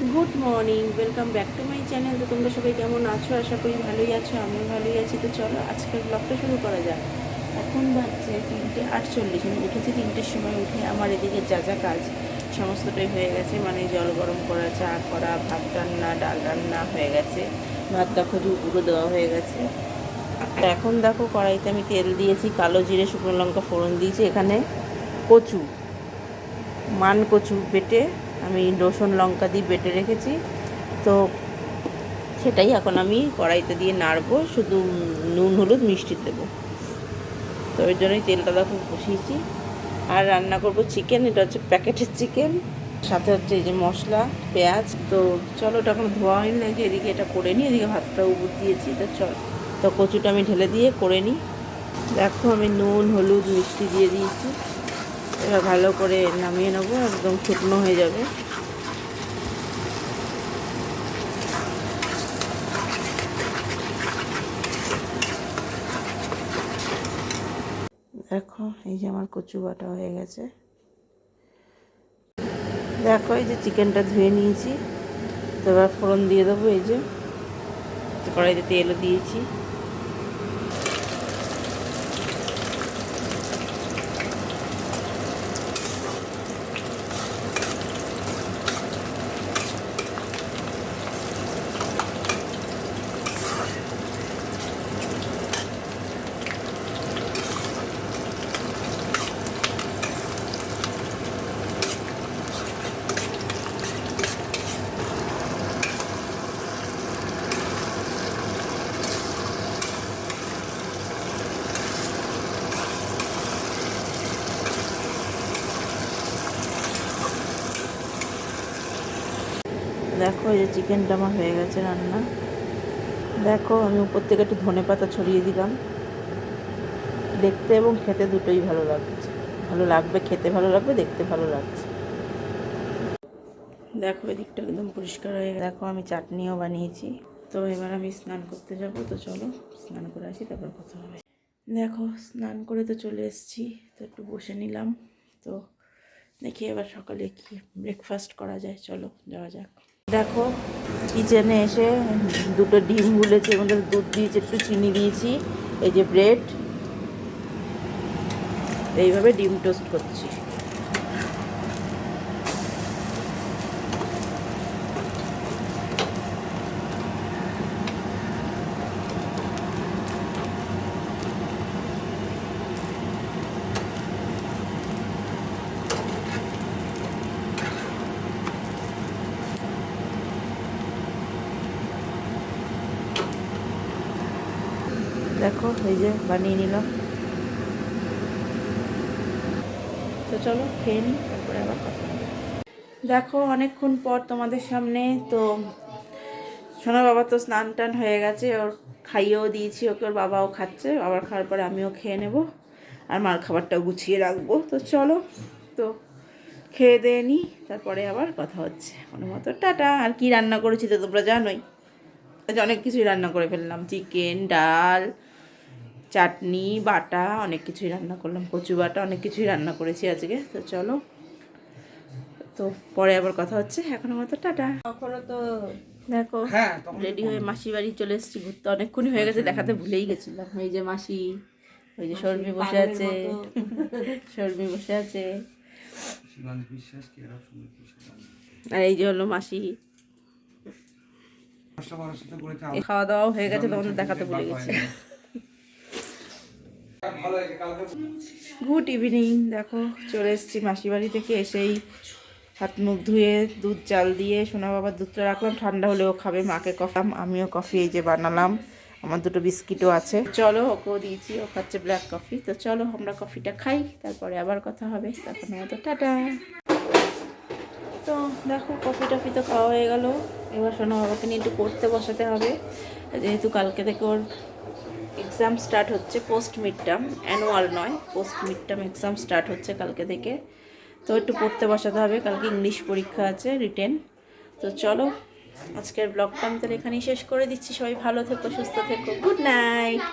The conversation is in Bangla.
Good morning, welcome back to my channel. তো তোমরা সবাই কেমন আছো? আশা করি ভালোই আছো, আমিও ভালোই আছি। তো চলো আজকের ব্লগটা শুরু করা যাক। এখন বাজছে 3:48। আমি উঠেছি 3টের সময়। উঠে আমার এদিকে যা যা কাজ সমস্তটাই হয়ে গেছে, মানে জল গরম করা, চা করা, ভাত রান্না, ডাল রান্না হয়ে গেছে, ভাত দেখো পুরো দেওয়া হয়ে গেছে। এখন দেখো কড়াইতে আমি তেল দিয়েছি, কালো জিরে শুকনো লঙ্কা ফোড়ন দিয়েছি। এখানে কচু, মান কচু বেটে আমি রসুন লঙ্কা দিয়ে বেটে রেখেছি। তো সেটাই এখন আমি কড়াইতে দিয়ে নাড়বো, শুধু নুন হলুদ মিষ্টি দেবো। তো ওই জন্যই তেলটা দেখো বসিয়েছি। আর রান্না করব চিকেন, এটা হচ্ছে প্যাকেটের চিকেন, সাথে হচ্ছে এই যে মশলা, পেঁয়াজ। তো চলো, ওটা এখন ধোয়া হয়নি, নাকি এদিকে এটা করে নিই, এদিকে ভাতটা উপর দিয়েছি। তো চল, তো কচুটা আমি ঢেলে দিয়ে করে নিই। দেখো আমি নুন হলুদ মিষ্টি দিয়ে দিয়েছি। এবার ভালো করে নামিয়ে নেবো, একদম শুকনো হয়ে যাবে। দেখো এই যে আমার কচু বাটা হয়ে গেছে। দেখো এই যে চিকেনটা ধুয়ে নিয়েছি। তো এবার ফোড়ন দিয়ে দেবো। এই যে কড়াইতে তেলও দিয়েছি। দেখো এই যে চিকেনটা আমার হয়ে গেছে রান্না। দেখো আমি উপর থেকে একটু ধনেপাতা ছড়িয়ে দিলাম। দেখতে এবং খেতে দুটোই ভালো লাগছে, ভালো লাগবে, খেতে ভালো লাগবে, দেখতে ভালো লাগছে। দেখো এদিকটা একদম পরিষ্কার হয়ে গেছে। দেখো আমি চাটনিও বানিয়েছি। তো এবার আমি স্নান করতে যাব। তো চলো স্নান করে আসি, তারপর কথা হবে। দেখো স্নান করে তো চলে এসেছি। তো একটু বসে নিলাম। তো দেখি এবার সকালে কি ব্রেকফাস্ট করা যায়। চলো যাওয়া যাক। দেখো কিচেনে এসে দুটো ডিম গুলেছি, এর মধ্যে দুধ দিয়েছি, একটু চিনি দিয়েছি, এই যে ব্রেড, এইভাবে ডিম টোস্ট করছি। দেখো এই যে বানিয়ে নিলাম। তো চলো খেয়ে নিই, তারপরে আবার কথা হবে। দেখো অনেকক্ষণ পর তোমাদের সামনে। তো সোনা বাবা তো স্নান টান হয়ে গেছে, ওর খাইয়েও দিয়েছি ওকে, ওর বাবাও খাচ্ছে। আবার খাওয়ার পরে আমিও খেয়ে নেব, আর মার খাবারটাও গুছিয়ে রাখবো। তো চলো, তো খেয়ে দিয়ে নিই, তারপরে আবার কথা হচ্ছে। কোনো মতো টাটা। আর কি রান্না করেছি তো তোমরা জানোই, আজ অনেক কিছুই রান্না করে ফেললাম। চিকেন, ডাল, চাটনি, বাটা, অনেক কিছুই রান্না করলাম, কচু বাটা, অনেক কিছুই রান্না করেছি আজকে। তো চলো, তো পরে আবার কথা হচ্ছে। এখনো মতো টাটা। এখনো তো দেখো রেডি হয়ে মাসি বাড়ি চলে এসেছি ঘুরতে। অনেকক্ষণই হয়ে গেছে, দেখাতে ভুলেই গেছিলাম। এই যে মাসি, ওই যে শর্মি বসে আছে, শর্মি বসে আছে, আর এই যে হলো মাসি। খাওয়া দাওয়া হয়ে গেছে, তোমাদের দেখাতে ভুলে গেছি। Good evening. দেখো চলে এসেছি মাসি বাড়ি থেকে। এসেই হাত মুখ ধুয়ে দুধ চাল দিয়ে সোনা বাবার দুধটা রাখলাম, ঠান্ডা হলেও খাবে। মাকে কফি, আমিও কফি এই যে বানালাম, আমার দুটো বিস্কিটও আছে। চলো ওকেও দিয়েছি, ও খাচ্ছে ব্ল্যাক কফি। তো চলো আমরা কফিটা খাই, তারপরে আবার কথা হবে। তখন মতো টাটা। তো দেখো কফি টফি তো খাওয়া হয়ে গেল। এবার সোনা বাবাকে নিয়ে একটু পড়তে বসাতে হবে, যেহেতু কালকে থেকে ওর এক্সাম স্টার্ট হচ্ছে। পোস্ট মিড টার্ম, অ্যানুয়াল নয়, post mid term exam start হচ্ছে কালকে থেকে। তো একটু পড়তে বসাতে হবে, কালকে ইংলিশ পরীক্ষা আছে, রিটেন। তো চলো আজকের ব্লগটা আমি তাহলে এখানেই শেষ করে দিচ্ছি। সবাই ভালো থেকো, সুস্থ থেকো, গুড নাইট।